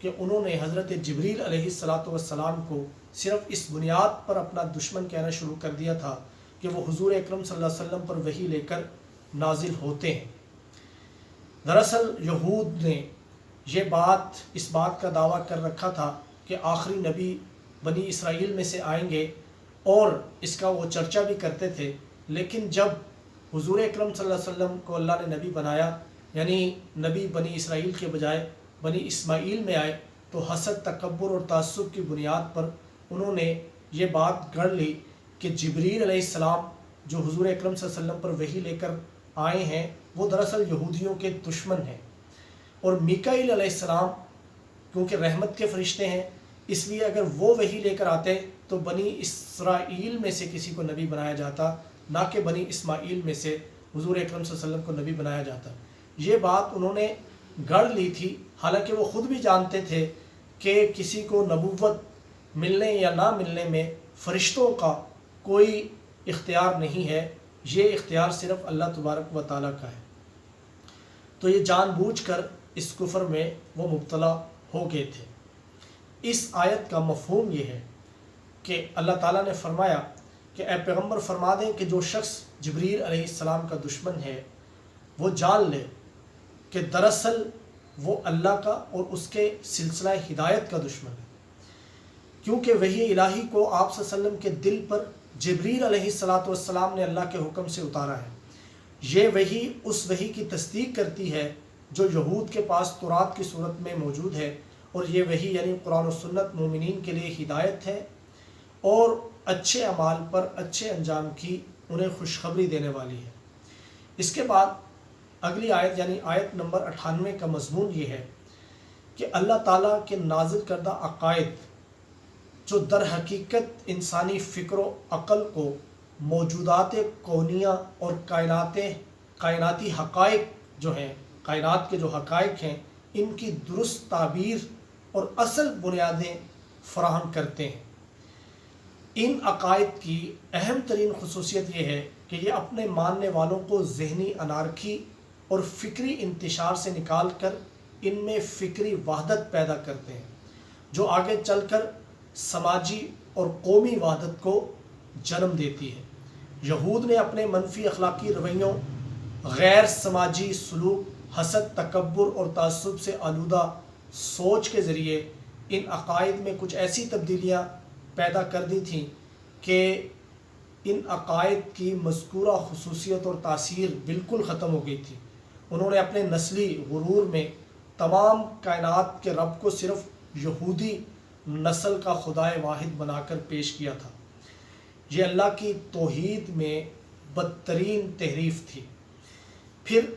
کہ انہوں نے حضرت جبریل علیہ السلام کو صرف اس بنیاد پر اپنا دشمن کہنا شروع کر دیا تھا کہ وہ حضور اکرم صلی اللہ علیہ وسلم پر وحی لے کر نازل ہوتے ہیں۔ دراصل یہود نے اس بات کا دعویٰ کر رکھا تھا کہ آخری نبی بنی اسرائیل میں سے آئیں گے، اور اس کا وہ چرچہ بھی کرتے تھے، لیکن جب حضور اکرم صلی اللہ علیہ وسلم کو اللہ نے نبی بنایا، یعنی نبی بنی اسرائیل کے بجائے بنی اسماعیل میں آئے، تو حسد، تکبر اور تعصب کی بنیاد پر انہوں نے یہ بات گڑھ لی کہ جبریل علیہ السلام جو حضور اکرم صلی اللہ علیہ وسلم پر وحی لے کر آئے ہیں وہ دراصل یہودیوں کے دشمن ہیں، اور میکائیل علیہ السلام کیونکہ رحمت کے فرشتے ہیں، اس لیے اگر وہ وحی لے کر آتے تو بنی اسرائیل میں سے کسی کو نبی بنایا جاتا، نہ کہ بنی اسماعیل میں سے حضور اکرم صلی اللہ علیہ وسلم کو نبی بنایا جاتا۔ یہ بات انہوں نے گڑھ لی تھی، حالانکہ وہ خود بھی جانتے تھے کہ کسی کو نبوت ملنے یا نہ ملنے میں فرشتوں کا کوئی اختیار نہیں ہے، یہ اختیار صرف اللہ تبارک و تعالیٰ کا ہے۔ تو یہ جان بوجھ کر اس کفر میں وہ مبتلا ہو گئے تھے۔ اس آیت کا مفہوم یہ ہے کہ اللہ تعالیٰ نے فرمایا کہ اے پیغمبر فرما دیں کہ جو شخص جبریل علیہ السلام کا دشمن ہے وہ جان لے کہ دراصل وہ اللہ کا اور اس کے سلسلہ ہدایت کا دشمن ہے، کیونکہ وحی الہی کو آپ صلی اللہ علیہ وسلم کے دل پر جبریل علیہ السلام نے اللہ کے حکم سے اتارا ہے۔ یہ وحی اس وحی کی تصدیق کرتی ہے جو یہود کے پاس تورات کی صورت میں موجود ہے، اور یہ وحی یعنی قرآن و سنت مومنین کے لیے ہدایت ہے اور اچھے اعمال پر اچھے انجام کی انہیں خوشخبری دینے والی ہے۔ اس کے بعد اگلی آیت یعنی آیت نمبر 98 کا مضمون یہ ہے کہ اللہ تعالیٰ کے نازل کردہ عقائد جو در حقیقت انسانی فکر و عقل کو موجودات کونیہ اور کائناتی حقائق جو ہیں، کائنات کے جو حقائق ہیں، ان کی درست تعبیر اور اصل بنیادیں فراہم کرتے ہیں۔ ان عقائد کی اہم ترین خصوصیت یہ ہے کہ یہ اپنے ماننے والوں کو ذہنی انارکی اور فکری انتشار سے نکال کر ان میں فکری وحدت پیدا کرتے ہیں، جو آگے چل کر سماجی اور قومی وحدت کو جنم دیتی ہے۔ یہود نے اپنے منفی اخلاقی رویوں، غیر سماجی سلوک، حسد، تکبر اور تعصب سے آلودہ سوچ کے ذریعے ان عقائد میں کچھ ایسی تبدیلیاں پیدا کر دی تھیں کہ ان عقائد کی مذکورہ خصوصیت اور تاثیر بالکل ختم ہو گئی تھی۔ انہوں نے اپنے نسلی غرور میں تمام کائنات کے رب کو صرف یہودی نسل کا خدائے واحد بنا کر پیش کیا تھا۔ یہ اللہ کی توحید میں بدترین تحریف تھی۔ پھر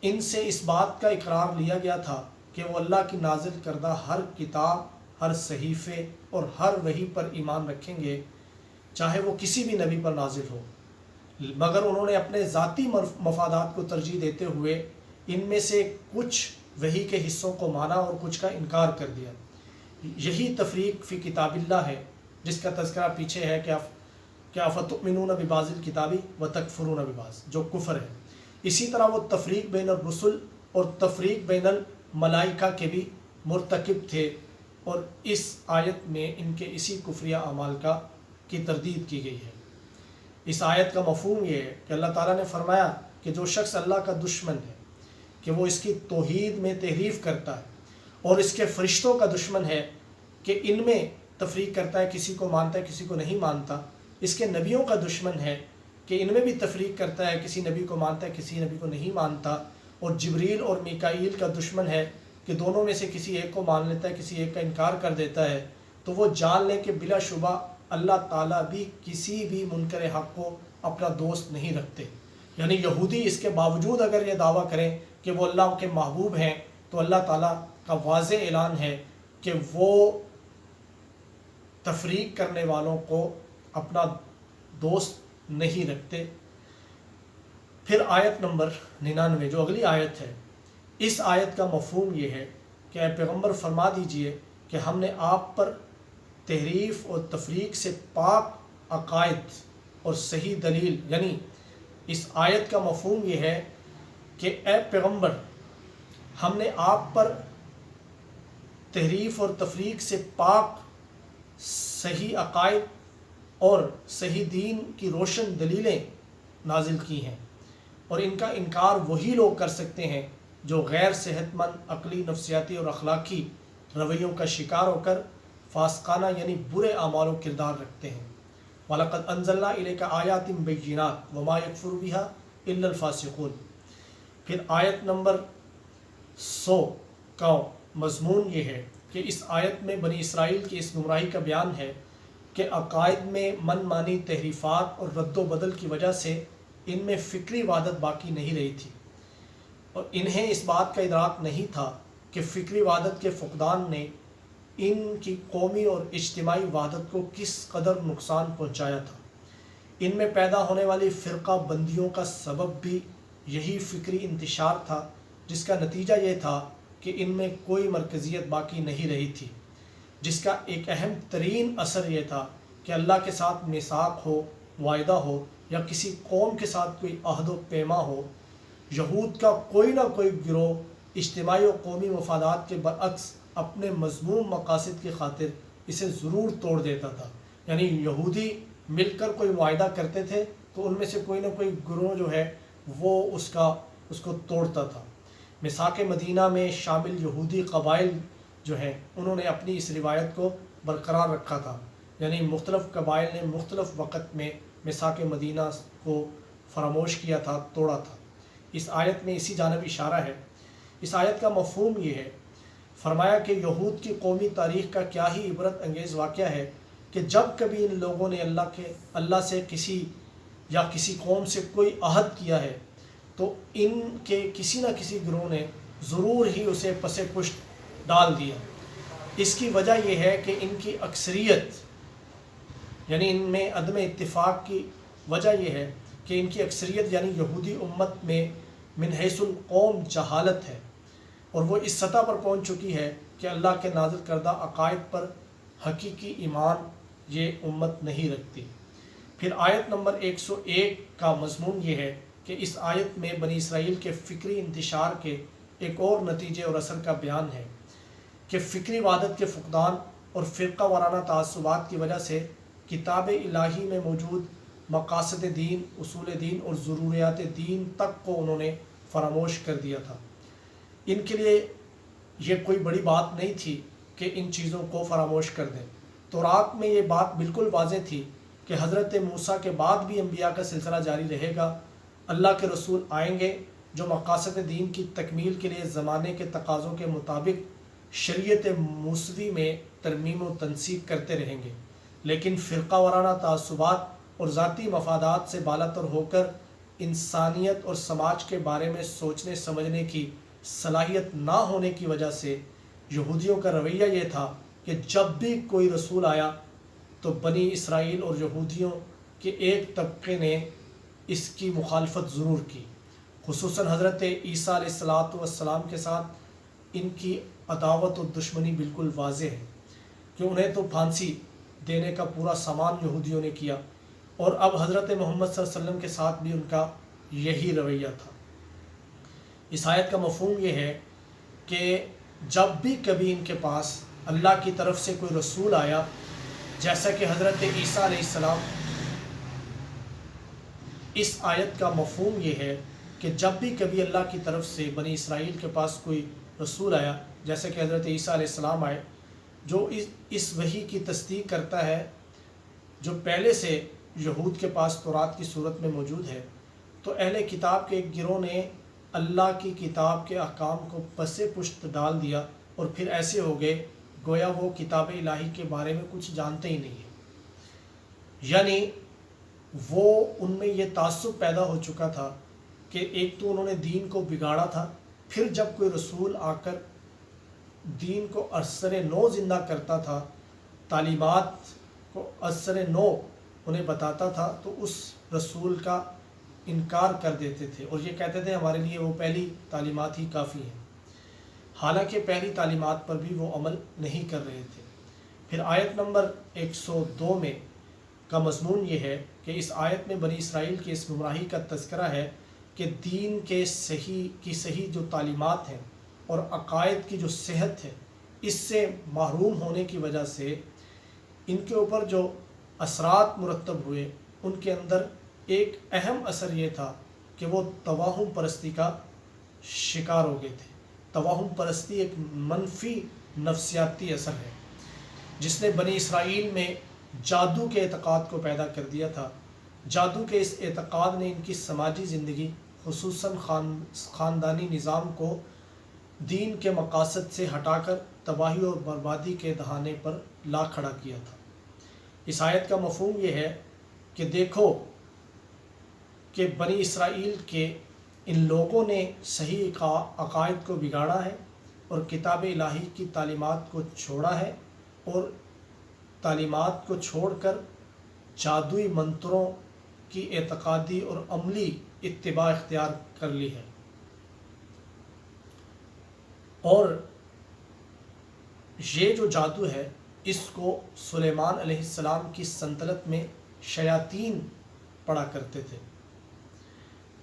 ان سے اس بات کا اقرار لیا گیا تھا کہ وہ اللہ کی نازل کردہ ہر کتاب، ہر صحیفے اور ہر وحی پر ایمان رکھیں گے، چاہے وہ کسی بھی نبی پر نازل ہو، مگر انہوں نے اپنے ذاتی مفادات کو ترجیح دیتے ہوئے ان میں سے کچھ وحی کے حصوں کو مانا اور کچھ کا انکار کر دیا۔ یہی تفریق فی کتاب اللہ ہے جس کا تذکرہ پیچھے ہے کہ افتؤمنون ببعض الکتاب وتکفرون ببعض، جو کفر ہے۔ اسی طرح وہ تفریق بین الرسل اور تفریق بین الملائکہ کے بھی مرتکب تھے، اور اس آیت میں ان کے اسی کفریہ اعمال کی تردید کی گئی ہے۔ اس آیت کا مفہوم یہ ہے کہ اللہ تعالیٰ نے فرمایا کہ جو شخص اللہ کا دشمن ہے، کہ وہ اس کی توحید میں تحریف کرتا ہے، اور اس کے فرشتوں کا دشمن ہے کہ ان میں تفریق کرتا ہے، کسی کو مانتا ہے کسی کو نہیں مانتا، اس کے نبیوں کا دشمن ہے کہ ان میں بھی تفریق کرتا ہے، کسی نبی کو مانتا ہے کسی نبی کو نہیں مانتا، اور جبریل اور میکائیل کا دشمن ہے کہ دونوں میں سے کسی ایک کو مان لیتا ہے کسی ایک کا انکار کر دیتا ہے۔ تو وہ جان لیں کہ بلا شبہ اللہ تعالیٰ بھی کسی بھی منکر حق کو اپنا دوست نہیں رکھتے۔ یعنی یہودی اس کے باوجود اگر یہ دعویٰ کریں کہ وہ اللہ کے محبوب ہیں، تو اللہ تعالیٰ کا واضح اعلان ہے کہ وہ تفریق کرنے والوں کو اپنا دوست نہیں رکھتے۔ پھر آیت نمبر 99 جو اگلی آیت ہے، اس آیت کا مفہوم یہ ہے کہ اے پیغمبر فرما دیجئے کہ ہم نے آپ پر تحریف اور تفریق سے پاک عقائد اور صحیح دلیل، یعنی اس آیت کا مفہوم یہ ہے کہ اے پیغمبر ہم نے آپ پر تحریف اور تفریق سے پاک صحیح عقائد اور صحیح دین کی روشن دلیلیں نازل کی ہیں، اور ان کا انکار وہی لوگ کر سکتے ہیں جو غیر صحت مند عقلی، نفسیاتی اور اخلاقی رویوں کا شکار ہو کر فاسقانہ یعنی برے اعمال و کردار رکھتے ہیں۔ وَلَقَدْ أَنزَلْنَا إِلَيْكَ آيَاتٍ بَيِّنَاتٍ وَمَا يَكْفُرُ بِهَا إِلَّا الْفَاسِقُونَ۔ پھر آیت نمبر 100 کا مضمون یہ ہے کہ اس آیت میں بنی اسرائیل کی اس گمراہی کا بیان ہے کہ عقائد میں من مانی تحریفات اور رد و بدل کی وجہ سے ان میں فکری وحدت باقی نہیں رہی تھی، اور انہیں اس بات کا ادراک نہیں تھا کہ فکری وحدت کے فقدان نے ان کی قومی اور اجتماعی وحدت کو کس قدر نقصان پہنچایا تھا۔ ان میں پیدا ہونے والی فرقہ بندیوں کا سبب بھی یہی فکری انتشار تھا، جس کا نتیجہ یہ تھا کہ ان میں کوئی مرکزیت باقی نہیں رہی تھی، جس کا ایک اہم ترین اثر یہ تھا کہ اللہ کے ساتھ میثاق ہو، وعدہ ہو، یا کسی قوم کے ساتھ کوئی عہد و پیما ہو، یہود کا کوئی نہ کوئی گروہ اجتماعی و قومی مفادات کے برعکس اپنے مذموم مقاصد کی خاطر اسے ضرور توڑ دیتا تھا۔ یعنی یہودی مل کر کوئی معاہدہ کرتے تھے تو ان میں سے کوئی نہ کوئی گروہ جو ہے وہ اس کو توڑتا تھا۔ میثاق مدینہ میں شامل یہودی قبائل جو ہیں انہوں نے اپنی اس روایت کو برقرار رکھا تھا، یعنی مختلف قبائل نے مختلف وقت میں میثاق مدینہ کو فراموش کیا تھا، توڑا تھا۔ اس آیت میں اسی جانب اشارہ ہے۔ اس آیت کا مفہوم یہ ہے، فرمایا کہ یہود کی قومی تاریخ کا کیا ہی عبرت انگیز واقعہ ہے کہ جب کبھی ان لوگوں نے اللہ سے کسی قوم سے کوئی عہد کیا ہے تو ان کے کسی نہ کسی گروہ نے ضرور ہی اسے پس پشت ڈال دیا۔ اس کی وجہ یہ ہے کہ ان کی اکثریت، یعنی ان میں عدم اتفاق کی وجہ یہ ہے کہ ان کی اکثریت یعنی یہودی امت میں من حیث القوم جہالت ہے، اور وہ اس سطح پر پہنچ چکی ہے کہ اللہ کے نازل کردہ عقائد پر حقیقی ایمان یہ امت نہیں رکھتی۔ پھر آیت نمبر 101 کا مضمون یہ ہے کہ اس آیت میں بنی اسرائیل کے فکری انتشار کے ایک اور نتیجے اور اثر کا بیان ہے کہ فکری وحدت کے فقدان اور فرقہ وارانہ تعصبات کی وجہ سے کتاب الہی میں موجود مقاصد دین، اصول دین اور ضروریات دین تک کو انہوں نے فراموش کر دیا تھا۔ ان کے لیے یہ کوئی بڑی بات نہیں تھی کہ ان چیزوں کو فراموش کر دیں۔ تورات میں یہ بات بالکل واضح تھی کہ حضرت موسیٰ کے بعد بھی انبیاء کا سلسلہ جاری رہے گا، اللہ کے رسول آئیں گے جو مقاصد دین کی تکمیل کے لیے زمانے کے تقاضوں کے مطابق شریعت موسوی میں ترمیم و تنسیق کرتے رہیں گے، لیکن فرقہ وارانہ تعصبات اور ذاتی مفادات سے بالاتر ہو کر انسانیت اور سماج کے بارے میں سوچنے سمجھنے کی صلاحیت نہ ہونے کی وجہ سے یہودیوں کا رویہ یہ تھا کہ جب بھی کوئی رسول آیا تو بنی اسرائیل اور یہودیوں کے ایک طبقے نے اس کی مخالفت ضرور کی۔ خصوصاً حضرت عیسیٰ علیہ السلام کے ساتھ ان کی عداوت و دشمنی بالکل واضح ہے کہ انہیں تو پھانسی دینے کا پورا سامان یہودیوں نے کیا، اور اب حضرت محمد صلی اللہ علیہ وسلم کے ساتھ بھی ان کا یہی رویہ تھا۔ اس آیت کا مفہوم یہ ہے کہ جب بھی کبھی ان کے پاس اللہ کی طرف سے کوئی رسول آیا، جیسا کہ حضرت عیسیٰ علیہ السلام، اس آیت کا مفہوم یہ ہے کہ جب بھی کبھی اللہ کی طرف سے بنی اسرائیل کے پاس کوئی رسول آیا، جیسا کہ حضرت عیسیٰ علیہ السلام آئے، جو اس وحی کی تصدیق کرتا ہے جو پہلے سے یہود کے پاس تورات کی صورت میں موجود ہے، تو اہل کتاب کے ایک گروہ نے اللہ کی کتاب کے احکام کو پس پشت ڈال دیا، اور پھر ایسے ہو گئے گویا وہ کتاب الہی کے بارے میں کچھ جانتے ہی نہیں ہیں۔ یعنی وہ ان میں یہ تعصب پیدا ہو چکا تھا کہ ایک تو انہوں نے دین کو بگاڑا تھا، پھر جب کوئی رسول آ کر دین کو اثر نو زندہ کرتا تھا، تعلیمات کو اثر نو انہیں بتاتا تھا، تو اس رسول کا انکار کر دیتے تھے اور یہ کہتے تھے ہمارے لیے وہ پہلی تعلیمات ہی کافی ہیں، حالانکہ پہلی تعلیمات پر بھی وہ عمل نہیں کر رہے تھے۔ پھر آیت نمبر 102 میں کا مضمون یہ ہے کہ اس آیت میں بنی اسرائیل کی اس گمراہی کا تذکرہ ہے کہ دین کے صحیح جو تعلیمات ہیں اور عقائد کی جو صحت ہے، اس سے محروم ہونے کی وجہ سے ان کے اوپر جو اثرات مرتب ہوئے ان کے اندر ایک اہم اثر یہ تھا کہ وہ توہم پرستی کا شکار ہو گئے تھے۔ توہم پرستی ایک منفی نفسیاتی اثر ہے جس نے بنی اسرائیل میں جادو کے اعتقاد کو پیدا کر دیا تھا۔ جادو کے اس اعتقاد نے ان کی سماجی زندگی خصوصاً خاندانی نظام کو دین کے مقاصد سے ہٹا کر تباہی اور بربادی کے دہانے پر لا کھڑا کیا تھا۔ اس آیت کا مفہوم یہ ہے کہ دیکھو کہ بنی اسرائیل کے ان لوگوں نے صحیح عقائد کو بگاڑا ہے اور کتاب الہی کی تعلیمات کو چھوڑا ہے، اور تعلیمات کو چھوڑ کر جادوئی منتروں کی اعتقادی اور عملی اتباع اختیار کر لی ہے۔ اور یہ جو جادو ہے اس کو سلیمان علیہ السلام کی سلطنت میں شیاطین پڑھا کرتے تھے،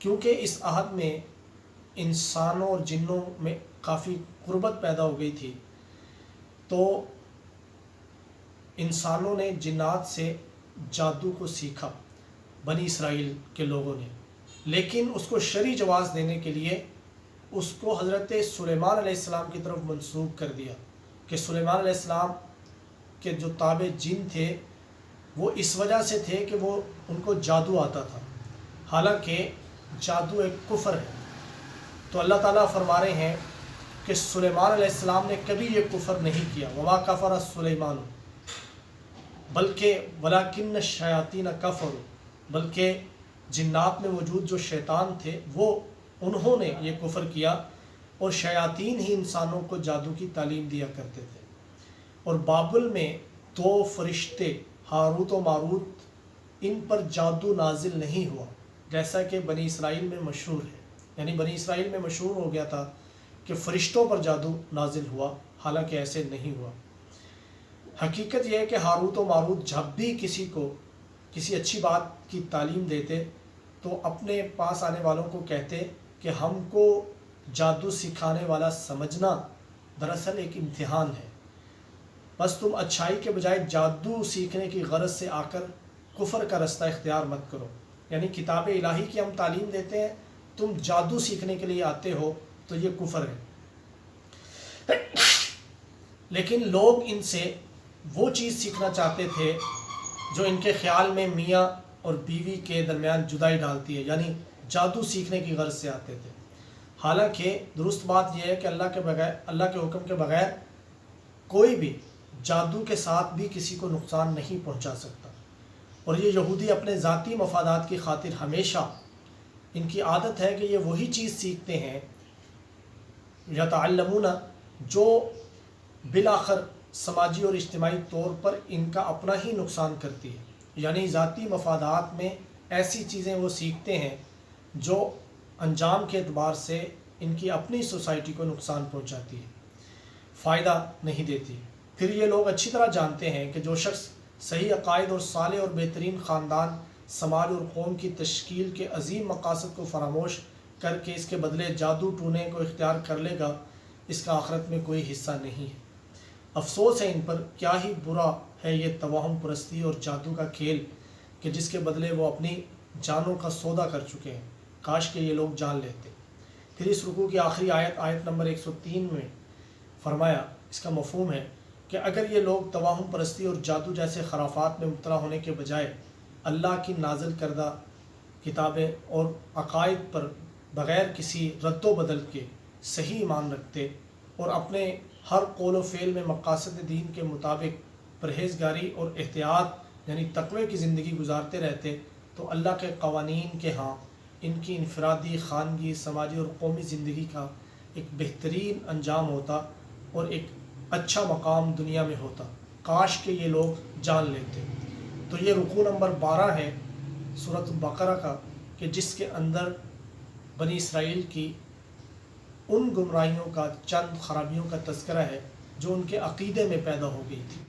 کیونکہ اس عہد میں انسانوں اور جنوں میں کافی قربت پیدا ہو گئی تھی، تو انسانوں نے جنات سے جادو کو سیکھا بنی اسرائیل کے لوگوں نے، لیکن اس کو شرعی جواز دینے کے لیے اس کو حضرت سلیمان علیہ السلام کی طرف منسوب کر دیا کہ سلیمان علیہ السلام کے جو تابع جن تھے وہ اس وجہ سے تھے کہ وہ ان کو جادو آتا تھا، حالانکہ جادو ایک کفر ہے۔ تو اللہ تعالیٰ فرما رہے ہیں کہ سلیمان علیہ السلام نے کبھی یہ کفر نہیں کیا، وما کفر سلیمان، بلکہ ولیکن الشیاطین کفروا، بلکہ جنات میں موجود جو شیطان تھے وہ انہوں نے یہ کفر کیا، اور شیاطین ہی انسانوں کو جادو کی تعلیم دیا کرتے تھے۔ اور بابل میں 2 فرشتے ہاروت و ماروت، ان پر جادو نازل نہیں ہوا جیسا کہ بنی اسرائیل میں مشہور ہے، یعنی بنی اسرائیل میں مشہور ہو گیا تھا کہ فرشتوں پر جادو نازل ہوا، حالانکہ ایسے نہیں ہوا۔ حقیقت یہ ہے کہ ہاروت و ماروت جب بھی کسی کو کسی اچھی بات کی تعلیم دیتے تو اپنے پاس آنے والوں کو کہتے کہ ہم کو جادو سکھانے والا سمجھنا دراصل ایک امتحان ہے، بس تم اچھائی کے بجائے جادو سیکھنے کی غرض سے آ کر کفر کا رستہ اختیار مت کرو۔ یعنی کتاب الہی کی ہم تعلیم دیتے ہیں، تم جادو سیکھنے کے لیے آتے ہو تو یہ کفر ہے۔ لیکن لوگ ان سے وہ چیز سیکھنا چاہتے تھے جو ان کے خیال میں میاں اور بیوی کے درمیان جدائی ڈالتی ہے، یعنی جادو سیکھنے کی غرض سے آتے تھے۔ حالانکہ درست بات یہ ہے کہ اللہ کے حکم کے بغیر کوئی بھی جادو کے ساتھ بھی کسی کو نقصان نہیں پہنچا سکتا، اور یہ یہودی اپنے ذاتی مفادات کی خاطر ہمیشہ ان کی عادت ہے کہ یہ وہی چیز سیکھتے ہیں یتعلمون جو بالآخر سماجی اور اجتماعی طور پر ان کا اپنا ہی نقصان کرتی ہے، یعنی ذاتی مفادات میں ایسی چیزیں وہ سیکھتے ہیں جو انجام کے اعتبار سے ان کی اپنی سوسائٹی کو نقصان پہنچاتی ہے، فائدہ نہیں دیتی۔ پھر یہ لوگ اچھی طرح جانتے ہیں کہ جو شخص صحیح عقائد اور صالح اور بہترین خاندان، سماج اور قوم کی تشکیل کے عظیم مقاصد کو فراموش کر کے اس کے بدلے جادو ٹونے کو اختیار کر لے گا، اس کا آخرت میں کوئی حصہ نہیں ہے۔ افسوس ہے ان پر، کیا ہی برا ہے یہ توہم پرستی اور جادو کا کھیل کہ جس کے بدلے وہ اپنی جانوں کا سودا کر چکے ہیں، کاش کہ یہ لوگ جان لیتے۔ پھر اس رکوع کی آخری آیت نمبر 103 میں فرمایا، اس کا مفہوم ہے کہ اگر یہ لوگ توہم پرستی اور جادو جیسے خرافات میں مبتلا ہونے کے بجائے اللہ کی نازل کردہ کتابیں اور عقائد پر بغیر کسی رد و بدل کے صحیح ایمان رکھتے اور اپنے ہر قول و فعل میں مقاصد دین کے مطابق پرہیزگاری اور احتیاط یعنی تقوی کی زندگی گزارتے رہتے، تو اللہ کے قوانین کے ہاں ان کی انفرادی، خانگی، سماجی اور قومی زندگی کا ایک بہترین انجام ہوتا اور ایک اچھا مقام دنیا میں ہوتا۔ کاش کہ یہ لوگ جان لیتے۔ تو یہ رکوع نمبر 12 ہے سورۃ البقرہ کا، کہ جس کے اندر بنی اسرائیل کی ان گمراہیوں کا، چند خرابیوں کا تذکرہ ہے جو ان کے عقیدے میں پیدا ہو گئی تھی۔